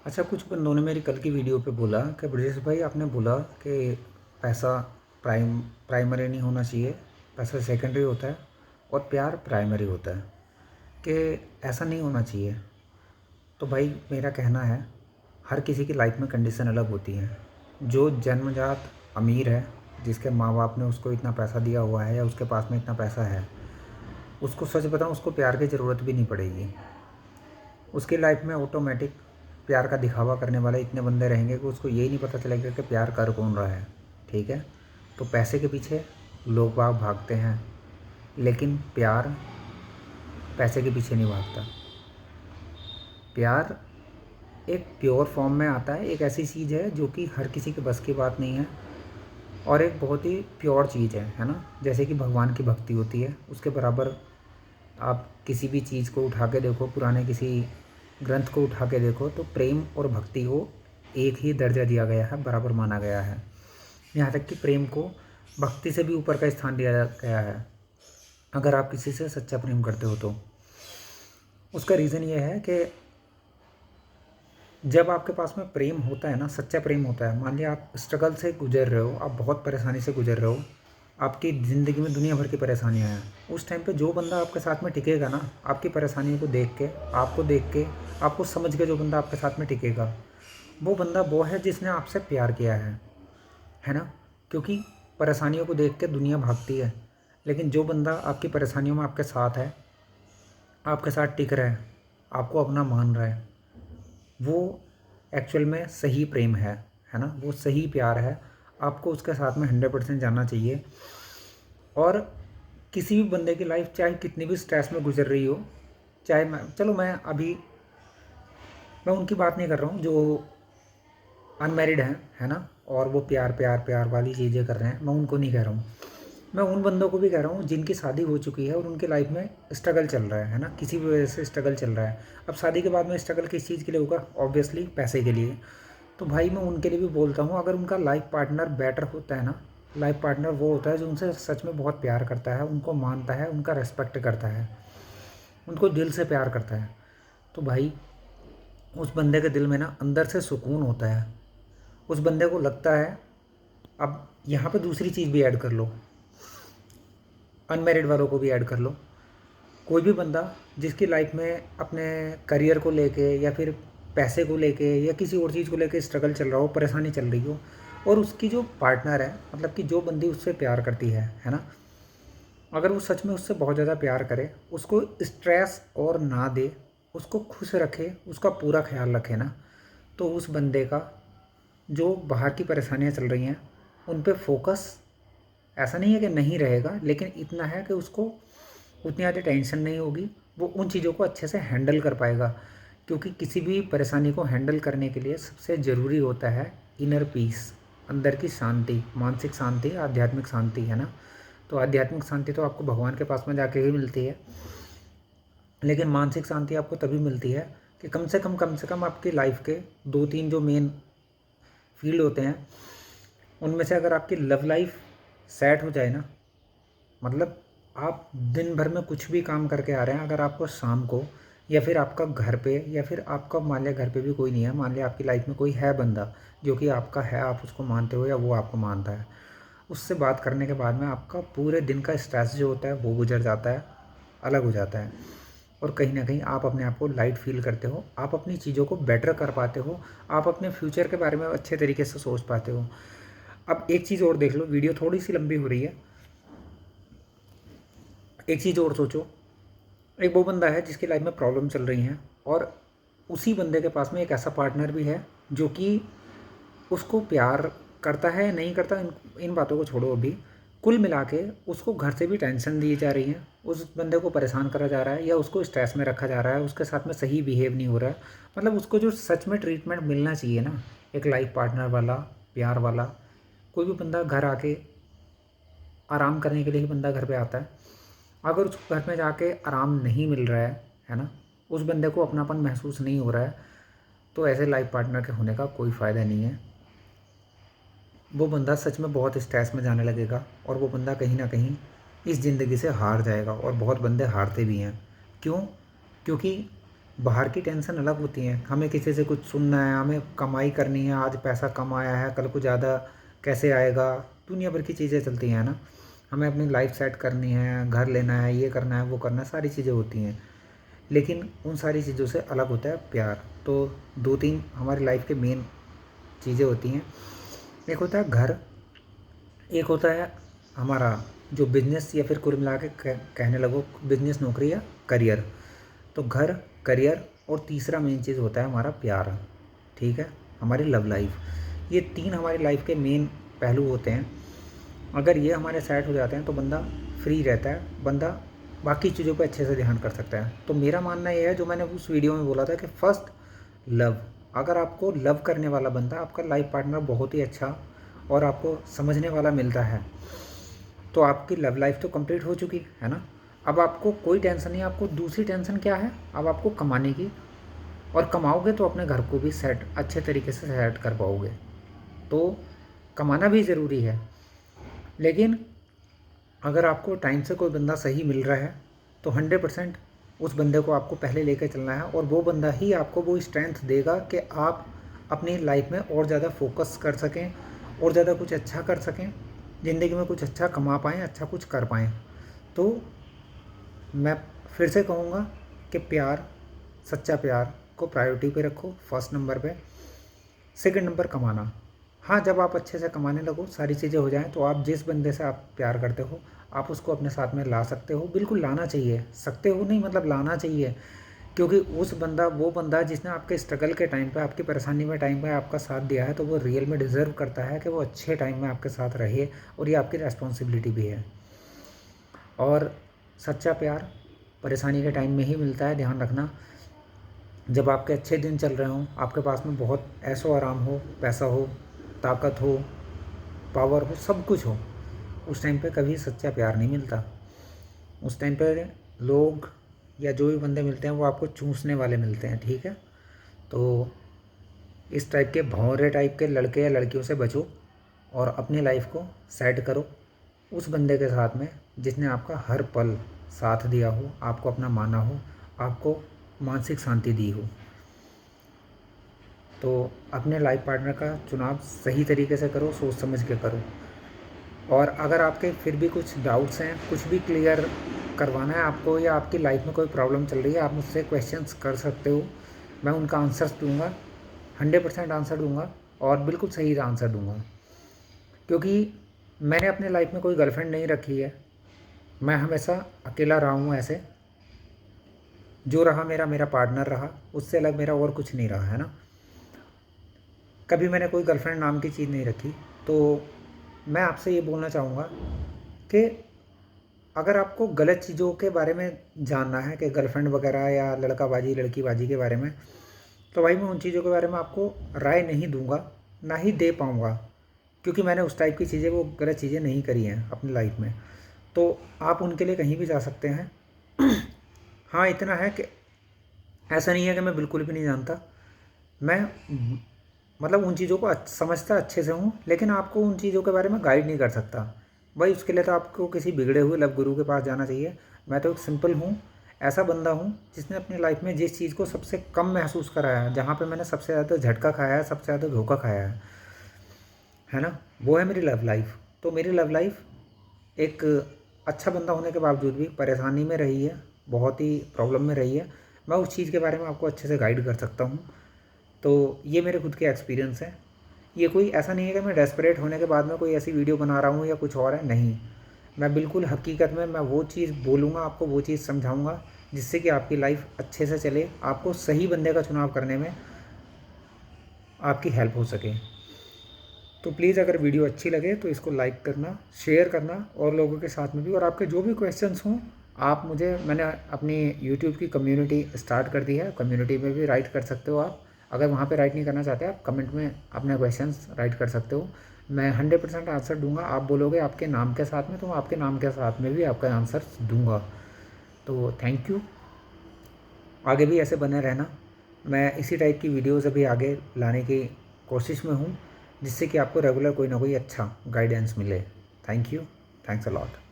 अच्छा, कुछ बंदों ने मेरी कल की वीडियो पे बोला कि ब्रजेश भाई आपने बोला कि पैसा प्राइमरी नहीं होना चाहिए, पैसा सेकेंडरी होता है और प्यार प्राइमरी होता है, कि ऐसा नहीं होना चाहिए। तो भाई मेरा कहना है, हर किसी की लाइफ में कंडीशन अलग होती है। जो जन्मजात अमीर है, जिसके माँ बाप ने उसको इतना पैसा दिया हुआ है या उसके पास में इतना पैसा है, उसको सच बताऊँ, उसको प्यार की ज़रूरत भी नहीं पड़ेगी। उसकी लाइफ में ऑटोमेटिक प्यार का दिखावा करने वाले इतने बंदे रहेंगे कि उसको यही नहीं पता चलेगा कि प्यार कर कौन रहा है। ठीक है, तो पैसे के पीछे लोग बाग भागते हैं, लेकिन प्यार पैसे के पीछे नहीं भागता। प्यार एक प्योर फॉर्म में आता है, एक ऐसी चीज़ है जो कि हर किसी के बस की बात नहीं है, और एक बहुत ही प्योर चीज़ है ना। जैसे कि भगवान की भक्ति होती है, उसके बराबर आप किसी भी चीज़ को उठा के देखो, पुराने किसी ग्रंथ को उठा के देखो, तो प्रेम और भक्ति को एक ही दर्जा दिया गया है, बराबर माना गया है। यहाँ तक कि प्रेम को भक्ति से भी ऊपर का स्थान दिया गया है, अगर आप किसी से सच्चा प्रेम करते हो तो। उसका रीज़न ये है कि जब आपके पास में प्रेम होता है ना, सच्चा प्रेम होता है, मान लिया आप स्ट्रगल से गुजर रहे हो, आप बहुत परेशानी से गुजर रहे हो, आपकी ज़िंदगी में दुनिया भर की परेशानियाँ हैं, उस टाइम पे जो बंदा आपके साथ में टिकेगा ना, आपकी परेशानियों को देख के, आपको देख के, आपको समझ के, जो बंदा आपके साथ में टिकेगा, वो बंदा वो है जिसने आपसे प्यार किया है ना। क्योंकि परेशानियों को देख के दुनिया भागती है, लेकिन जो बंदा आपकी परेशानियों में आपके साथ है, आपके साथ टिक रहा है, आपको अपना मान रहा है, वो एक्चुअल में सही प्रेम है ना, वो सही प्यार है। आपको उसके साथ में 100% जाना चाहिए। और किसी भी बंदे की लाइफ चाहे कितनी भी स्ट्रेस में गुजर रही हो, चाहे मैं उनकी बात नहीं कर रहा हूँ जो अनमैरिड हैं, है ना, और वो प्यार प्यार प्यार वाली चीज़ें कर रहे हैं, मैं उनको नहीं कह रहा हूँ। मैं उन बंदों को भी कह रहा हूँ जिनकी शादी हो चुकी है और उनके लाइफ में स्ट्रगल चल रहा है ना, किसी भी वजह से स्ट्रगल चल रहा है। अब शादी के बाद में स्ट्रगल किस चीज़ के लिए होगा? ऑब्वियसली पैसे के लिए। तो भाई मैं उनके लिए भी बोलता हूँ, अगर उनका लाइफ पार्टनर बेटर होता है ना, लाइफ पार्टनर वो होता है जो उनसे सच में बहुत प्यार करता है, उनको मानता है, उनका रेस्पेक्ट करता है, उनको दिल से प्यार करता है, तो भाई उस बंदे के दिल में ना अंदर से सुकून होता है। उस बंदे को लगता है, अब यहाँ पे दूसरी चीज़ भी ऐड कर लो, अनमैरिड वालों को भी ऐड कर लो। कोई भी बंदा जिसकी लाइफ में अपने करियर को लेके या फिर पैसे को लेके या किसी और चीज़ को लेके स्ट्रगल चल रहा हो, परेशानी चल रही हो, और उसकी जो पार्टनर है, मतलब कि जो बंदी उससे प्यार करती है ना, अगर वो सच में उससे बहुत ज़्यादा प्यार करे, उसको स्ट्रेस और ना दे, उसको खुश रखे, उसका पूरा ख्याल रखे ना, तो उस बंदे का जो बाहर की परेशानियाँ चल रही हैं उन पे फोकस ऐसा नहीं है कि नहीं रहेगा, लेकिन इतना है कि उसको उतनी ज़्यादा टेंशन नहीं होगी, वो उन चीज़ों को अच्छे से हैंडल कर पाएगा। क्योंकि किसी भी परेशानी को हैंडल करने के लिए सबसे ज़रूरी होता है इनर पीस, अंदर की शांति, मानसिक शांति, आध्यात्मिक शांति, है ना। तो आध्यात्मिक शांति तो आपको भगवान के पास में जाके ही मिलती है, लेकिन मानसिक शांति आपको तभी मिलती है कि कम से कम आपकी लाइफ के 2-3 जो मेन फील्ड होते हैं, उनमें से अगर आपकी लव लाइफ सेट हो जाए ना, मतलब आप दिन भर में कुछ भी काम करके आ रहे हैं, अगर आपको शाम को, या फिर आपका घर पे, या फिर आपका मान लिया घर पे भी कोई नहीं है, मान लिया आपकी लाइफ में कोई है बंदा जो कि आपका है, आप उसको मानते हो या वो आपको मानता है, उससे बात करने के बाद में आपका पूरे दिन का स्ट्रेस जो होता है वो गुजर जाता है, अलग हो जाता है। और कहीं ना कहीं आप अपने आप को लाइट फील करते हो, आप अपनी चीज़ों को बेटर कर पाते हो, आप अपने फ्यूचर के बारे में अच्छे तरीके से सोच पाते हो। अब एक चीज़ और देख लो, वीडियो थोड़ी सी लंबी हो रही है, एक चीज़ और सोचो। एक वो बंदा है जिसकी लाइफ में प्रॉब्लम चल रही हैं, और उसी बंदे के पास में एक ऐसा पार्टनर भी है जो कि उसको प्यार करता है, नहीं करता, इन बातों को छोड़ो अभी। कुल मिला के उसको घर से भी टेंशन दी जा रही है, उस बंदे को परेशान करा जा रहा है, या उसको स्ट्रेस में रखा जा रहा है, उसके साथ में सही बिहेव नहीं हो रहा है। मतलब उसको जो सच में ट्रीटमेंट मिलना चाहिए ना, एक लाइफ पार्टनर वाला, प्यार वाला। कोई भी बंदा घर आके आराम करने के लिए ही बंदा घर पे आता है, अगर उसको घर में जाके आराम नहीं मिल रहा है ना, उस बंदे को अपनापन महसूस नहीं हो रहा है, तो ऐसे लाइफ पार्टनर के होने का कोई फ़ायदा नहीं है। वो बंदा सच में बहुत स्ट्रेस में जाने लगेगा, और वो बंदा कहीं ना कहीं इस ज़िंदगी से हार जाएगा, और बहुत बंदे हारते भी हैं। क्यों? क्योंकि बाहर की टेंशन अलग होती हैं, हमें किसी से कुछ सुनना है, हमें कमाई करनी है, आज पैसा कम आया है कल को ज़्यादा कैसे आएगा, दुनिया भर की चीज़ें चलती हैं ना। हमें अपनी लाइफ सेट करनी है, घर लेना है, ये करना है, वो करना है, सारी चीज़ें होती हैं। लेकिन उन सारी चीज़ों से अलग होता है प्यार। तो 2-3 हमारी लाइफ के मेन चीज़ें होती हैं। एक होता है घर, एक होता है हमारा जो बिजनेस, या फिर कुल मिला के कहने लगो बिजनेस, नौकरी या करियर। तो घर, करियर और तीसरा मेन चीज़ होता है हमारा प्यार। ठीक है, हमारी लव लाइफ। ये 3 हमारी लाइफ के मेन पहलू होते हैं। अगर ये हमारे सेट हो जाते हैं तो बंदा फ्री रहता है, बंदा बाकी चीज़ों पे अच्छे से ध्यान कर सकता है। तो मेरा मानना ये है, जो मैंने उस वीडियो में बोला था कि फर्स्ट लव। अगर आपको लव करने वाला बंदा, आपका लाइफ पार्टनर बहुत ही अच्छा और आपको समझने वाला मिलता है, तो आपकी लव लाइफ तो कंप्लीट हो चुकी है ना। अब आपको कोई टेंशन नहीं। आपको दूसरी टेंशन क्या है, अब आपको कमाने की। और कमाओगे तो अपने घर को भी सेट अच्छे तरीके से सेट कर पाओगे। तो कमाना भी ज़रूरी है, लेकिन अगर आपको टाइम से कोई बंदा सही मिल रहा है तो 100% उस बंदे को आपको पहले लेकर चलना है। और वो बंदा ही आपको वो स्ट्रेंथ देगा कि आप अपनी लाइफ में और ज़्यादा फोकस कर सकें और ज़्यादा कुछ अच्छा कर सकें, ज़िंदगी में कुछ अच्छा कमा पाएँ, अच्छा कुछ कर पाएँ। तो मैं फिर से कहूँगा कि प्यार, सच्चा प्यार को प्रायोरिटी पे रखो, फर्स्ट नंबर पे। सेकंड नंबर कमाना। हाँ, जब आप अच्छे से कमाने लगो, सारी चीज़ें हो जाएँ, तो आप जिस बंदे से आप प्यार करते हो आप उसको अपने साथ में ला सकते हो। बिल्कुल लाना चाहिए, सकते हो नहीं मतलब लाना चाहिए। क्योंकि उस बंदा, वो बंदा जिसने आपके स्ट्रगल के टाइम पे, आपकी परेशानी में टाइम पे आपका साथ दिया है, तो वो रियल में डिज़र्व करता है कि वो अच्छे टाइम में आपके साथ रहे, और ये आपकी रिस्पॉन्सिबिलिटी भी है। और सच्चा प्यार परेशानी के टाइम में ही मिलता है, ध्यान रखना। जब आपके अच्छे दिन चल रहे हों, आपके पास में बहुत ऐशो आराम हो, पैसा हो, ताकत हो, पावर हो, सब कुछ हो, उस टाइम पे कभी सच्चा प्यार नहीं मिलता। उस टाइम पे लोग या जो भी बंदे मिलते हैं वो आपको चूसने वाले मिलते हैं। ठीक है, तो इस टाइप के भौरे टाइप के लड़के या लड़कियों से बचो और अपनी लाइफ को सेट करो उस बंदे के साथ में जिसने आपका हर पल साथ दिया हो, आपको अपना माना हो, आपको मानसिक शांति दी हो। तो अपने लाइफ पार्टनर का चुनाव सही तरीके से करो, सोच समझ के करो। और अगर आपके फिर भी कुछ डाउट्स हैं, कुछ भी क्लियर करवाना है आपको, या आपकी लाइफ में कोई प्रॉब्लम चल रही है, आप मुझसे क्वेश्चंस कर सकते हो। मैं उनका आंसर्स दूंगा, 100% आंसर दूंगा, और बिल्कुल सही आंसर दूंगा। क्योंकि मैंने अपने लाइफ में कोई गर्लफ्रेंड नहीं रखी है, मैं हमेशा अकेला रहा हूँ। ऐसे जो रहा मेरा, मेरा पार्टनर रहा, उससे अलग मेरा और कुछ नहीं रहा है ना। कभी मैंने कोई गर्लफ्रेंड नाम की चीज़ नहीं रखी। तो मैं आपसे ये बोलना चाहूँगा कि अगर आपको गलत चीज़ों के बारे में जानना है, कि गर्लफ्रेंड वगैरह या लड़काबाजी लड़कीबाजी के बारे में, तो भाई मैं उन चीज़ों के बारे में आपको राय नहीं दूंगा, ना ही दे पाऊँगा। क्योंकि मैंने उस टाइप की चीज़ें, वो गलत चीज़ें नहीं करी हैं अपनी लाइफ में। तो आप उनके लिए कहीं भी जा सकते हैं। हाँ, इतना है कि ऐसा नहीं है कि मैं बिल्कुल भी नहीं जानता। मैं मतलब उन चीज़ों को समझता अच्छे से हूँ, लेकिन आपको उन चीज़ों के बारे में गाइड नहीं कर सकता। भाई उसके लिए तो आपको किसी बिगड़े हुए लव गुरु के पास जाना चाहिए। मैं तो एक सिंपल हूँ, ऐसा बंदा हूँ जिसने अपनी लाइफ में जिस चीज़ को सबसे कम महसूस कराया है, जहाँ पे मैंने सबसे ज़्यादा झटका खाया है, सबसे ज़्यादा धोखा खाया है ना, वो है मेरी लव लाइफ। तो मेरी लव लाइफ एक अच्छा बंदा होने के बावजूद भी परेशानी में रही है, बहुत ही प्रॉब्लम में रही है। मैं उस चीज़ के बारे में आपको अच्छे से गाइड कर सकता हूँ। तो ये मेरे खुद के एक्सपीरियंस हैं। ये कोई ऐसा नहीं है कि मैं डेस्परेट होने के बाद में कोई ऐसी वीडियो बना रहा हूँ या कुछ और है, नहीं। मैं बिल्कुल हकीकत में मैं वो चीज़ बोलूँगा, आपको वो चीज़ समझाऊँगा जिससे कि आपकी लाइफ अच्छे से चले, आपको सही बंदे का चुनाव करने में आपकी हेल्प हो सके। तो प्लीज़ अगर वीडियो अच्छी लगे तो इसको लाइक करना, शेयर करना और लोगों के साथ में भी। और आपके जो भी क्वेश्चंस हों आप मुझे, मैंने अपनी यूट्यूब की कम्युनिटी स्टार्ट कर दी है, कम्युनिटी में भी राइट कर सकते हो आप। अगर वहाँ पे राइट नहीं करना चाहते आप कमेंट में अपने क्वेश्चंस राइट कर सकते हो। मैं 100% आंसर दूंगा। आप बोलोगे आपके नाम के साथ में, तो आपके नाम के साथ में भी आपका आंसर दूंगा। तो थैंक यू, आगे भी ऐसे बने रहना। मैं इसी टाइप की वीडियोज़ अभी आगे लाने की कोशिश में हूँ, जिससे कि आपको रेगुलर कोई ना कोई अच्छा गाइडेंस मिले। Thank you, thanks a lot.